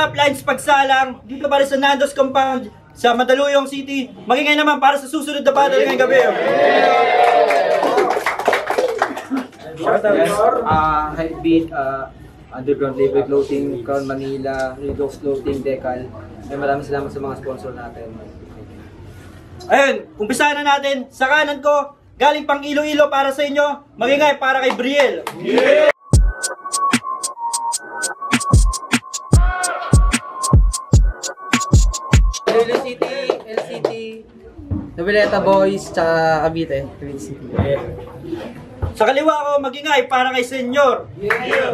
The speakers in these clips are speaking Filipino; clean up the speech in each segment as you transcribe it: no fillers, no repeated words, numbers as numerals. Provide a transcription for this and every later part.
Rap Lines Pagsalang dito para sa Nando's Compound sa Mandaluyong City. Magingay naman para sa susunod na battle ngayong gabi. Hypebeat, Underground Label Clothing, Crown Manila, Redux Clothing, Decal. Maraming salamat sa mga sponsor natin. Ayun, umpisahan na natin. Sa kanan ko, galing pang Iloilo para sa inyo. Magingay para kay Briel. Yeah! LCT, Noveleta Boys, tsaka Cavite City. Yeah. Sa kaliwa ko, magingay para kay Senyor. Yeah.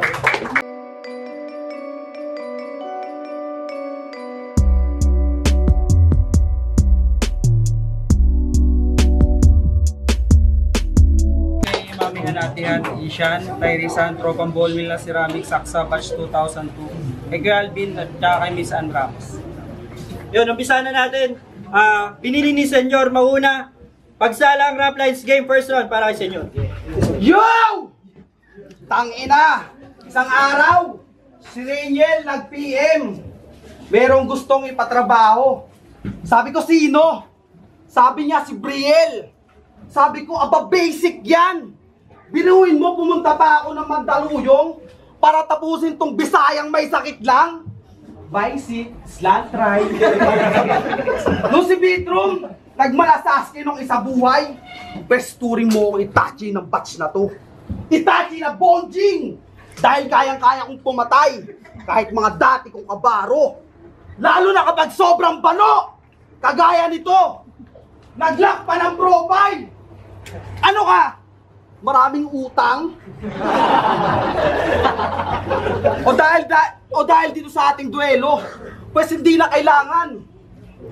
Natihan, Ishan, Tyrisan, Tropang Ballmill na Ceramic, Saksa, Batch 2002, kay Alvin at kay Miss Ann Ramos. Yun, umpisa na natin. Pinili ni Senyor mauna. Pagsalang Rap Lines game first round para kay Senyor. Yo! Tangina! Isang araw, si Reniel nag-PM. Merong gustong ipatrabaho. Sabi ko, sino? Sabi niya si Briel. Sabi ko, aba basic yan. Binuhin mo, pumunta pa ako ng Mandaluyong para tapusin tong Bisayang may sakit lang. Basic, slant right. Nung si Bitrom, nagmalasaski nung isa buhay. Pesturing mo ako Itachi ng batch na to. Itachi na bonjing! Dahil kayang-kaya kong pumatay kahit mga dati kong kabaro. Lalo na kapag sobrang bano! Kagaya nito! Nag-lock pa ng profile! Ano ka? Maraming utang? o dahil dito sa ating duelo, pues hindi na kailangan.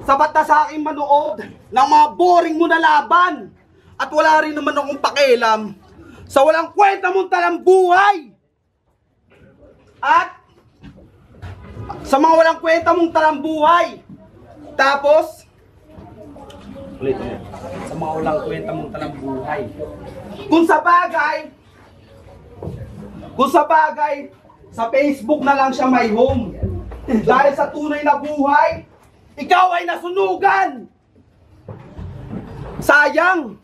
Sapat na sa aking manood ng mga boring mo na laban. At wala rin naman akong pakialam sa walang kwenta mong talambuhay. At sa mga walang kwenta mong talambuhay. Tapos, sa mga walang kwenta mong talambuhay. Kung sa bagay, sa Facebook na lang siya may home. Dahil sa tunay na buhay, ikaw ay nasunugan. Sayang.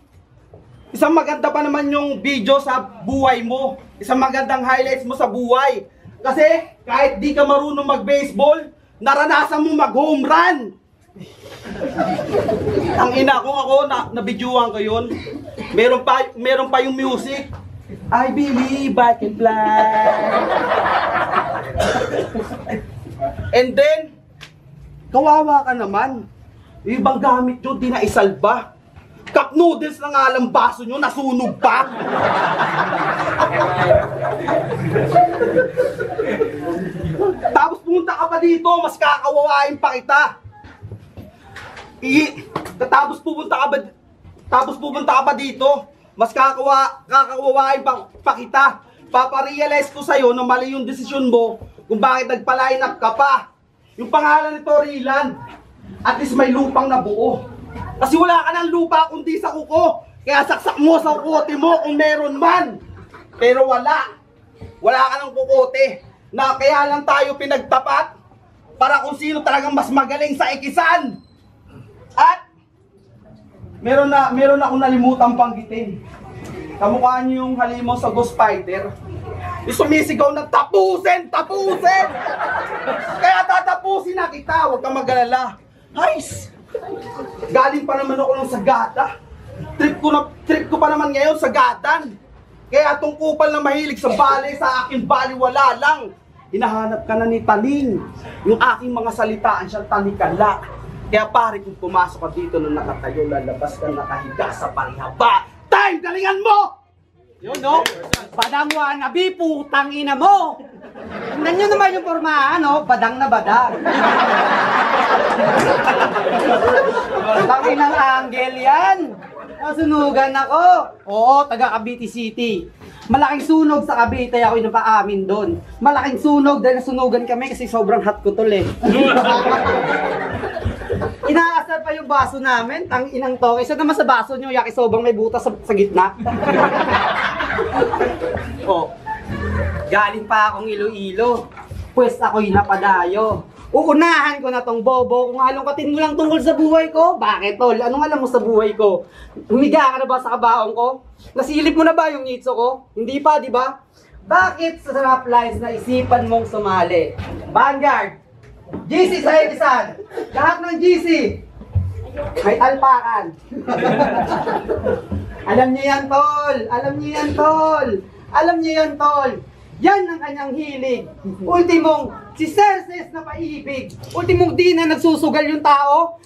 Isang maganda pa naman yung video sa buhay mo. Isang magandang highlights mo sa buhay. Kasi kahit di ka marunong mag-baseball, naranasan mo mag-home run. Ang ina kung ako na-videoan ko yun. Meron pa yung music. I believe I can fly. And then, kawawa ka naman. Yung ibang gamit nyo, di na isalba. Cup noodles na nga lang baso nyo, nasunog pa. Tapos pumunta ka pa dito, mas kakawawain pa kita. Tapos pupunta ka pa dito, mas kakawawain pa kita. Paparealize ko sa'yo na mali yung desisyon mo kung bakit nagpa-line up ka pa. Yung pangalan nito, Rilan, at least may lupang nabuo. Kasi wala ka ng lupa kundi sa kuko. Kaya saksak mo sa kukote mo kung meron man. Pero wala ka ng kukote. Na kaya lang tayo pinagtapat para kung sino talagang mas magaling sa ikisan. At meron akong nalimutang panggitin. Kamukha niyo yung halimaw sa Ghost Fighter. Yung sumisigaw ng tapusin! Kaya tatapusin na kita, huwag kang mag-alala. Hays! Galing pa naman ako ng Sagada. Trip ko pa naman ngayon sa Gatan. Kaya itong kupal na mahilig sa bali, sa akin bali wala lang. Hinahanap ka na ni Taling. Yung aking mga salitaan siyang talikala. Kaya pare, kung pumasok ka dito nung nakatayo, lalabas ka nakahiga sa parihaba. Time! Galingan mo! Yun, no? Badang wannabe, putang ina mo! Tingnan nyo naman yung pormahan, no? Badang na badang. Tanginang angle yan. Nasunugan ako. Oo, taga Cavite City. Malaking sunog sa Cavite, ako yung napaamin doon. Malaking sunog dahil nasunugan kami kasi sobrang hot ko tol eh. Inaasar pa yung baso namin, ang inang to. Isa naman sa baso nyo, yakisobang may butas sa gitna. Oh, galing pa akong Iloilo. Pwes ako'y napadayo. Uunahan ko na tong bobo kung halongkatin mo lang tungkol sa buhay ko. Bakit, tol? Anong alam mo sa buhay ko? Humiga ka na ba sa kabaong ko? Nasilip mo na ba yung ngitso ko? Hindi pa, di ba? Bakit sa Sarap Lines na isipan mong sumali? Vanguard, GC sa Edisan, lahat ng GC, may talpakan. Alam niyo yan, tol. Alam niyo yan, tol. Alam niyo yan, tol. Yan ang kanyang hilig. Ultimong, si Cerces na paibig. Ultimong di na nagsusugal yung tao.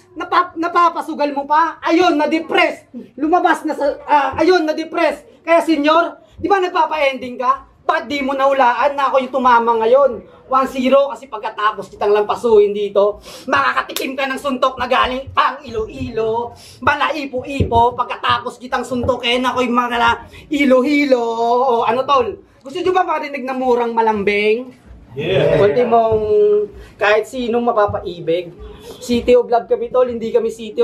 Napapasugal mo pa. Ayun, na-depress. Lumabas na sa, ayun, na-depress. Kaya senyor, di ba nagpapa-ending ka? Ba't di mo nahulaan na ako yung tumama ngayon? 1-0 kasi pagkatapos kitang lampasuhin dito, makakatikim ka ng suntok na galing pang Iloilo. Malaipo-ipo, pagkatapos kitang suntokin ako'y mga Ilo-hilo. O ano tol? Gusto nyo ba marinig na murang malambing? Yeah. Ultimong kahit sinong mapapaibig. City of Love kami tol, hindi kami city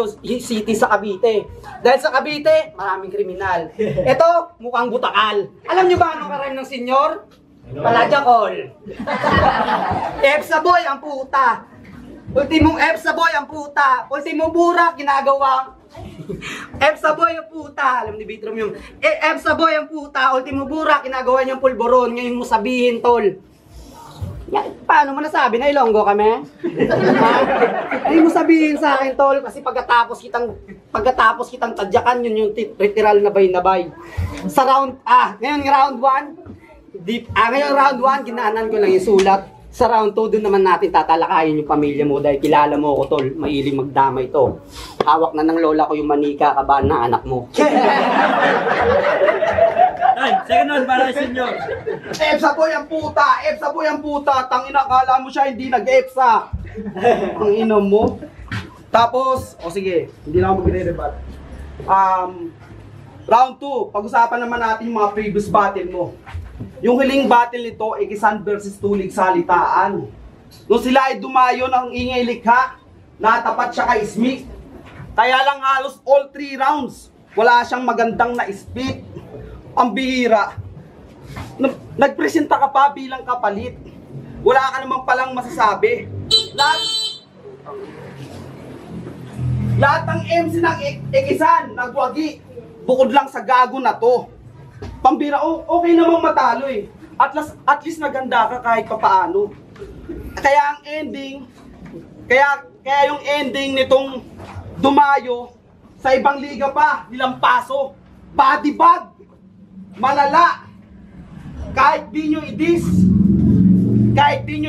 sa Cavite. Dahil sa Cavite, maraming kriminal. Ito, mukhang butakal. Alam nyo ba anong karayom ng senyor? Palajakol. F sa boy ang puta. Ultimong F sa boy ang puta. Ultimong burak ginagawa. F sa boy ang puta. Alam ni Bitrom yung F sa boy ang puta. Ultimong burak ginagawa niyang pulboron. Ngayon mo sabihin tol. Paano mo nasabi na Ilonggo kami? Hindi mo sabihin sa akin tol kasi pagkatapos kitang tadyakan yun yung literal na bay-nabay. Sa round ngayon round 1 ngayon round 1 ginaanan ko lang yung sulat. Sa round 2 doon naman natin tatalakayin yung pamilya mo dahil kilala mo ako tol, mailing magdamay to. Hawak na ng lola ko yung manika kabahan na anak mo. Second one para sa inyo. EPSA boy ang puta! EPSA boy ang puta! Tangina, kala mo siya hindi nag-EPSA. Ang inom mo. Tapos, sige, hindi na ako magre-rebat. Round 2, pag-usapan naman natin yung mga previous battle mo. Yung huling battle nito, Ekisan versus Tulig Salitaan. Nung sila ay dumayo ng ingay likha, natapat siya kay Smith. Kaya lang halos all 3 rounds, wala siyang magandang na-spit. Ang bihira. Nagpresenta ka pa bilang kapalit. Wala ka naman palang masasabi. Lahat ng MC ng Ekisan, nagwagi. Bukod lang sa gago na to. Pambira, okay namang matalo eh. At least naganda ka kahit papaano. Kaya ang ending, kaya yung ending nitong dumayo sa ibang liga pa, nilampaso, body bag, malala. Kahit di nyo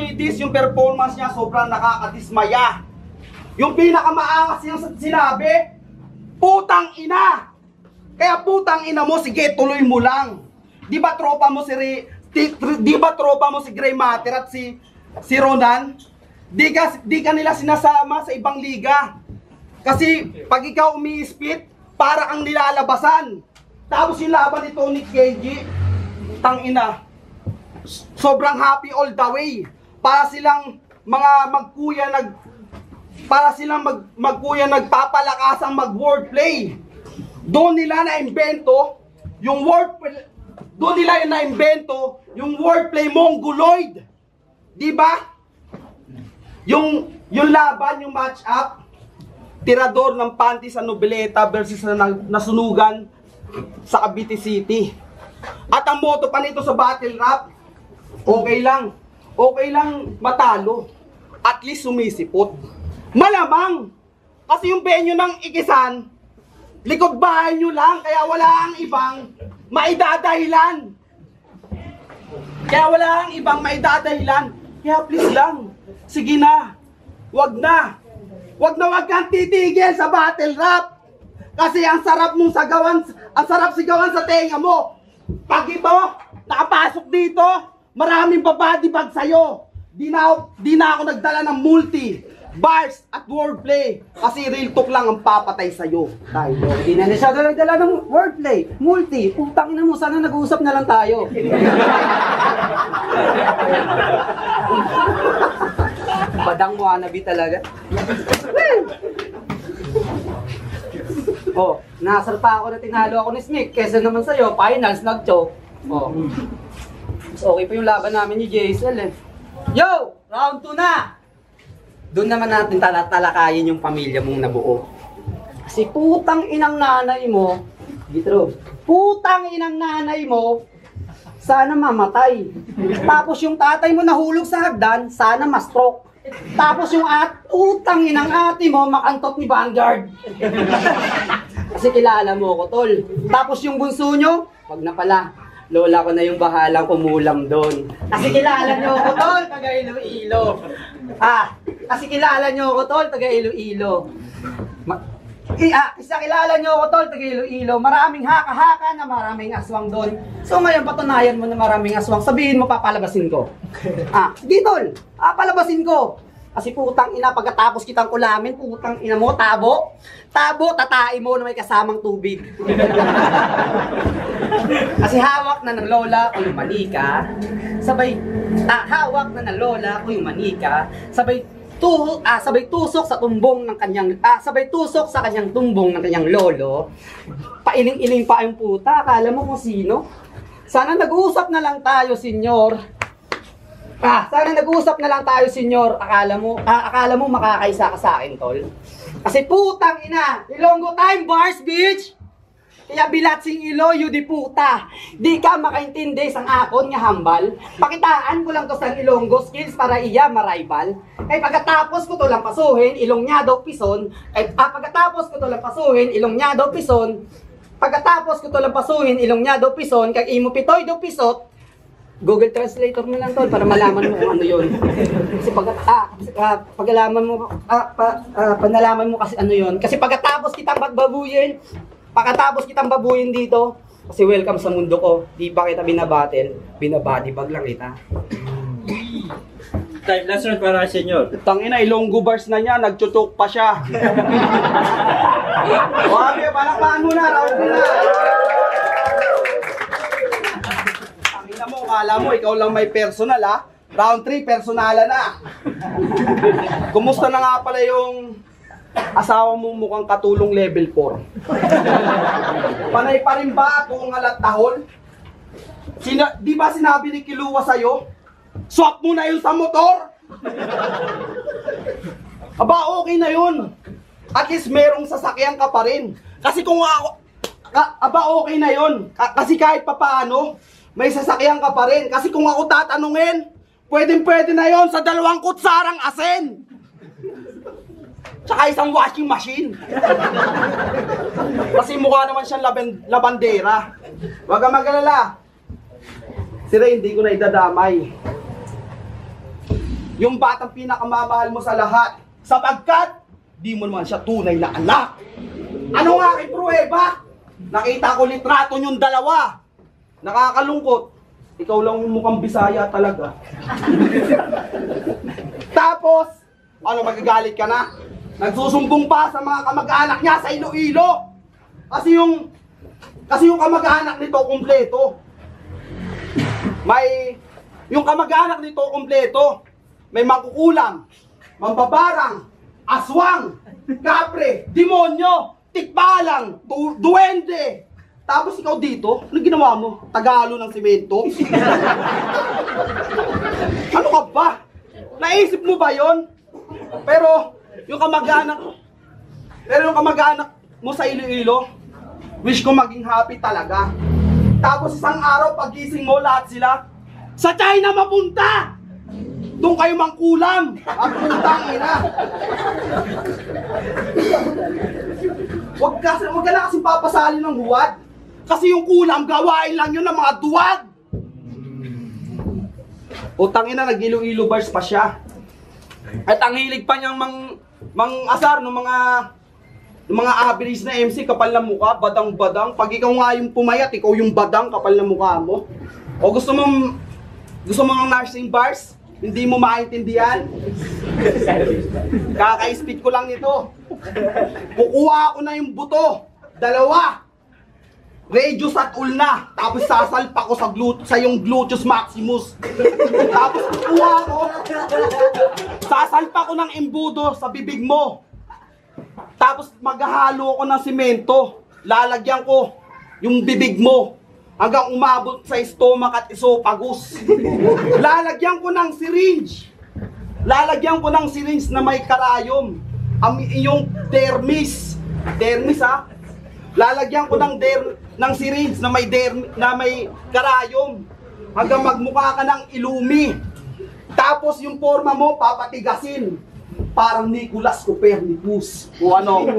i-diss yung performance niya, sobrang nakakadismaya. Yung pinakamaangas niyang sinabi, putang ina. Kaya putang ina mo, sige, tuloy mo lang. Di ba tropa mo si Gray Matter at si Ronan? Di ka nila sinasama sa ibang liga. Kasi pag ikaw umi-spit, para ang nilalabasan. Tapos yung laban ni Tony KG, tang ina. Sobrang happy all the way. Para silang mga magkuya nagpapalakasang mag-wordplay. Doon nila na-invento yung wordplay mongoloid. Di ba? Yung laban, yung match up, tirador ng panty sa Noveleta versus nasunugan sa Cavite City. At ang motto pa nito sa battle rap, okay lang matalo. At least sumisipot. Malamang, kasi yung venue ng Ekisan, likod bahay nyo lang, kaya wala ang ibang maidadahilan. Kaya please lang, sige na, wag kang titigil sa battle rap. Kasi ang sarap sigawan sa tenga mo. Pag ito, nakapasok dito, maraming babadibag sa'yo. Di na ako nagdala ng multi bars at wordplay kasi real talk lang ang papatay sa'yo. Tayo, hindi na siya nagdala ng wordplay, multi, putang ina mo, sana nag-uusap na lang tayo. Badang wannabe talaga. Oh, nasar pa ako na tinalo ako ni Smith, kesa naman sa'yo, finals, nag-choke. Oh. Mas okay pa yung laban namin ni JSL eh. Yo! Round 2 na! doon naman natin talakayin yung pamilya mong nabuo. Kasi putang inang nanay mo, putang inang nanay mo, sana mamatay. Tapos yung tatay mo nahulog sa hagdan, sana ma-stroke. Tapos yung utang inang ate mo, makantot ni Vanguard. Kasi kilala mo ko, tol. Tapos yung bunso nyo, wag na pala. Lola ko na yung bahalang umulam doon. Kasi kilala nyo ko, tol, taga Iloilo. Kasi kilala nyo ko, tol, taga Iloilo. Kasi kilala nyo ko, tol, taga Iloilo. Maraming haka-haka na maraming aswang doon. So ngayon, patunayan mo na maraming aswang. Sabihin mo, papalabasin ko. Sige, tol, palabasin ko. Kasi putang ina, pagkatapos kitang kulamin, putang ina mo, tabo, tatain mo na may kasamang tubig. Kasi hawak na ng lola ko yung manika, hawak na ng lola ko yung manika, sabay tusok sa tumbong ng kanyang, sabay tusok sa kanyang tumbong ng kanyang lolo. Pailing-iling pa yung puta, akala mo kung sino? Sana nag-uusap na lang tayo, senyor. Sana nag-uusap na lang tayo, senyor. Akala mo makakaisa ka sa akin, tol. Kasi putang ina, Ilonggo time bars, bitch! Kaya bilatsing iloyo di puta. Di ka makaintindi sang akon nga hambal. Pakitaan ko lang to sang Ilonggo skills para iya marival. Pagkatapos ko to lang pasuhin, ilong niya daw pison. Pagkatapos ko to lang pasuhin, ilong niya daw pison. Pagkatapos ko to lang pasuhin, ilong niya daw pison. Kag imo pitoy daw pisot. Google Translator mo lang, tol, para malaman mo kung ano yun. Kasi panalaman mo kasi ano yun. Kasi pagkatapos kitang babuyin dito, kasi welcome sa mundo ko, di pa kita binabattle, binabodybag lang kita. Time, last round para senyor. Tangina, Ilonggo bars na niya, nagtutok pa siya. Okay, palakpakan mo na, round mo na. Tangina mo, kala mo, ikaw lang may personal ha. Round 3, personala na. Kumusta na nga pala yung asawa mo mukhang katulong level 4? Panay pa rin ba kung alat tahol? Di ba sinabi ni Kiluwa sa'yo? Swap mo na yun sa motor! Aba, okay na yun. At least merong sasakyan ka pa rin. Kasi kung ako... okay na yun. Kasi kahit papaano, may sasakyan ka pa rin. Kasi kung ako tatanungin, pwede na yun sa 2 kutsarang asin. Tsaka isang washing machine. Kasi mukha naman siyang labandera. Huwag kang mag-alala. Si Ray, hindi ko na idadamay. Yung batang pinakamamahal mo sa lahat. Sapagkat, di mo naman siya tunay na anak. Ano nga kay pruweba? Nakita ko litrato yung 2. Nakakalungkot. Ikaw lang yung mukhang Bisaya talaga. Tapos, ano, magagalit ka na? Nagsusumbong pa sa mga kamag-anak niya sa Iloilo. Kasi yung kamag-anak nito kumpleto. Yung kamag-anak nito kumpleto. May mangkukulam, mambabarang, aswang, kapre, demonyo, tikbalang, duwende. Tapos ikaw dito, ano ginawa mo? Tagalo ng simento? Ano ka ba? Naisip mo ba yon? Pero yung kamag-anak mo sa Iloilo, wish ko maging happy talaga. Tapos isang araw pagising mo lahat sila sa China mapunta. Doon kayo mangkulam. Ang putang ina. Huwag ka na kasing papasali ng huwad. Kasi yung kulam, gawain lang yun ng mga duwag. Utang ina, nag-Iloilo bars pa siya. At ang hilig pa niyang mang-asar ng mga average na MC, kapal na mukha, badang-badang. Pag ikaw nga yung pumayat, ikaw yung badang, kapal na mukha mo. O gusto mo ng nursing bars? Hindi mo maintindihan? Kaka-speed ko lang nito. Kukuha ako na yung buto. 2. Radius at ulna. Tapos sasalpa ko sa yung gluteus maximus. Tapos kukuha ko. Sasalpa ko ng embudo sa bibig mo. Tapos maghahalo ko ng simento. Lalagyan ko yung bibig mo hanggang umabot sa stomach at esophagus. Lalagyan ko ng syringe. Lalagyan ko ng syringe na may karayom. Ang iyong dermis. Dermis ha? Lalagyan ko ng syringe na may karayom. Hanggang magmukha ka ng ilumi. Tapos yung forma mo papatigasin. Parang Nicolas Copernicus. O ano?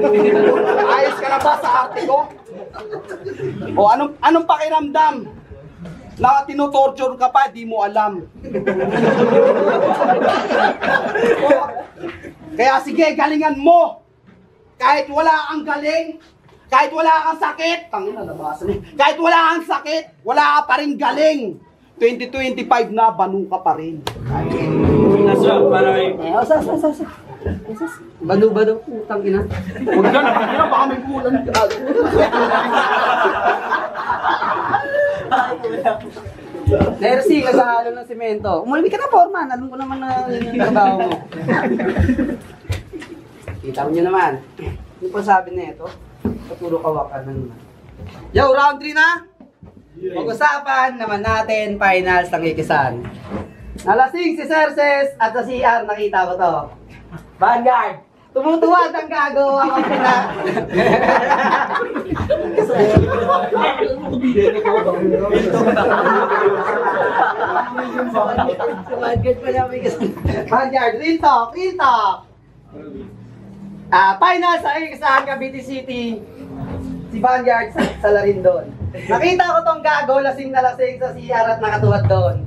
Ayos ka na ba sa arte ko? O anong pakiramdam? Na tinutorture ka pa, di mo alam. Kaya sige, galingan mo. Kahit wala kang galing, kahit wala kang sakit, kahit wala kang sakit, wala ka pa rin galing. 2025 na, banu ka pa rin. Nasa, para kay... Bano ba daw? Utang ina. Huwag ka na, baka may kulang. Nersi, naghahalo ng semento. Umulmi ka na, Foreman. Alam ko naman na yun yung trabaho mo. Kita mo nyo naman. Ano pa sabi na ito? Paturo kawakan na naman. Yo, round 3 na! Pag-usapan naman natin finals ng ikisan. Nalasing si Cerces at sa CR, nakita ko to. Vanguard! Tumutuwad ang gago ako pina. Vanguard pa namin kasi. Vanguard, real talk, real talk. Finals sa ikisan, Cavite City. Si Vanguard sa Larindon. Nakita ko tong gago, lasing na lasing sa CR at nakatuwad doon.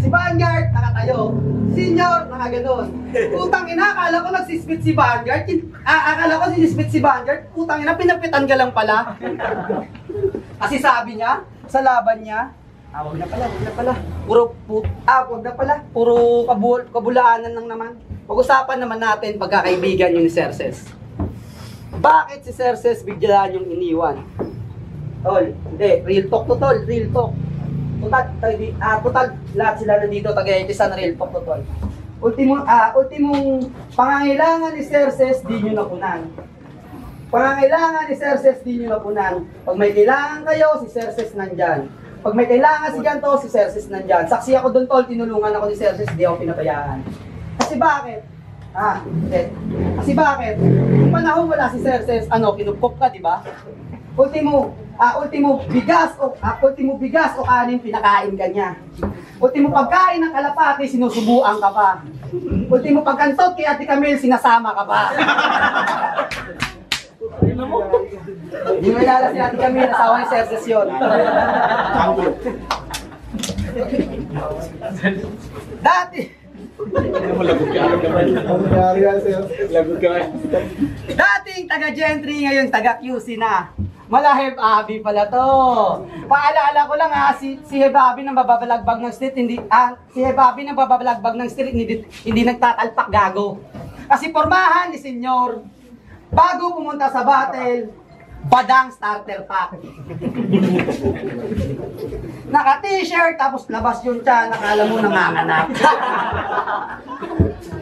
Si Vanguard, nakatayo. Senior, nakaganon. Utang ina, akala ko nagsispit si Vanguard. Akala ko sinispit si Vanguard. Utang ina, pinapitan ka lang pala. Kasi sabi niya, sa laban niya, wag na pala. Puro kabulaanan lang naman. Pag-usapan naman natin pagkakaibigan yun ni Cerces. Bakit si Cerces biglaan yung iniwan? Tol, hindi. Real talk to, tol. Real talk. Total, lahat sila nandito, taga-etisan na real talk to, tol. Ultimong pangangailangan ni Cerces, di nyo napunan. Pangangailangan ni Cerces, di nyo napunan. Pag may kailangan kayo, si Cerces nandyan. Pag may kailangan si ganito, si Cerces nandyan. Saksi ako doon, tol, tinulungan ako ni Cerces, di ako pinabayaan. Kasi bakit? Kasi bakit? Kung panahon wala si Cerces, kinupkop ka, di ba? Ultimo bigas o kanin pinakain ka niya. Ultimo pagkain ng kalapati, sinusubuan ka pa. Ultimo pagkantot kay Ate Camille, sinasama ka pa. Hindi mo ilala si Ate Camille, asawa ni Cerces yun. Dating taga-Gentry, ngayon taga-QC na. Malahib Abi pala to. Paalala ko lang si Hebabi ng bababalagbag ng street, si Hebabi ng bababalagbag ng street, hindi nagtatalpak gago. Kasi pormahan ni Senyor, bago pumunta sa battle, badang starter pack. Naka-t-shirt, tapos labas yung tiyan, nakala mo nanganganak.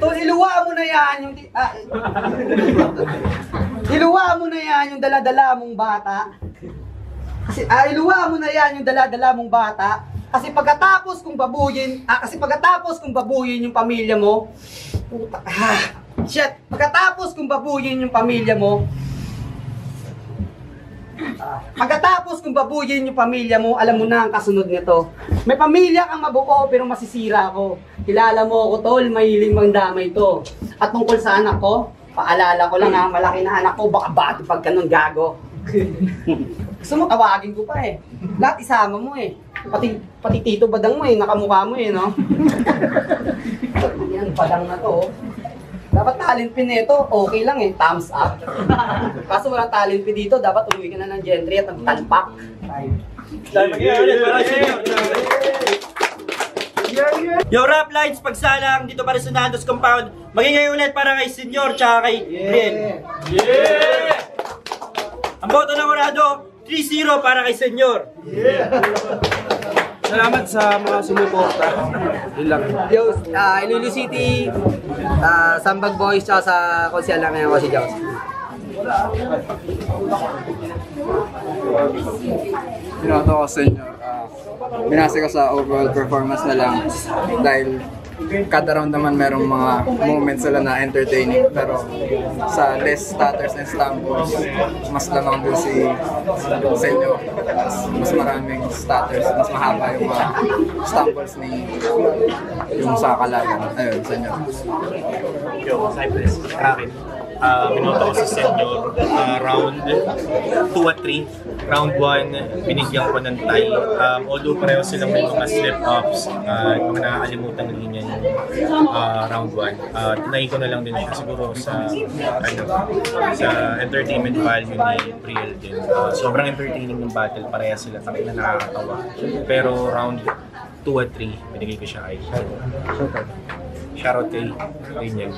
Iluwa mo na yan yung dala-dala mong bata. Kasi iluwa mo na yan yung dala-dala mong bata. Kasi pagkatapos kong babuyin yung pamilya mo, pagkatapos kong babuyin yung pamilya mo, alam mo na ang kasunod nito. May pamilya kang mabuo pero masisira ko. Kilala mo ako, tol, mahiling magdamay to. At tungkol sa anak ko, paalala ko lang malaki na anak ko, baka bati pag ganun gago. Gusto mo, tawagin ko pa eh. Lahat isama mo eh. Pati Tito Badang mo eh, nakamukha mo eh, no? Yan, badang na to. Dapat talent pin nito, okay lang eh, thumbs up. Kaso walang talent pin dito, dapat umuwi ka na ng Gentry at magtalpak. Yo, rap lines, pagsalang dito para sa Nando's Compound. Magingay ulit para kay Senyor tsaka kay Brian. Ang boto ng Orado, 3-0 para kay Senyor. Salamat sa mga sumuporta. Yo, Iloilo City, Sambag Boys, tsaka sa konsyal lang ngayon ko si Jones. Binoto ko sa inyo. Binasa ko sa overall performance na lang dahil kada round naman merong mga moments sila na entertaining, pero sa less stutters and stumbles, mas lamang doon si Senyo. Mas maraming stutters, mas mahaba yung mga stumbles ni yung sa kalaban. Ayun, Senyo. Yo, Cypress, Kraken. Minuto ko si Senyor, round 2 at 3. Round 1, binigyan ko ng tie. Although pareho silang may mga slip-ups, mga nakakalimutan rin yan yung round 1. Tinay ko na lang din siya siguro sa, sa entertainment value ni Priel din. Sobrang entertaining ng battle, pareha sila, takay na nakakatawa. Pero round 2 at 3, binigay ko siya kay Shoutout kay Riniel.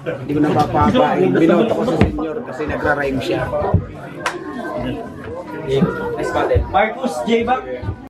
Hindi ko napapabain. Binoto ko sa senior kasi nagra-rhyme siya. Next battle. Marcus J. Back.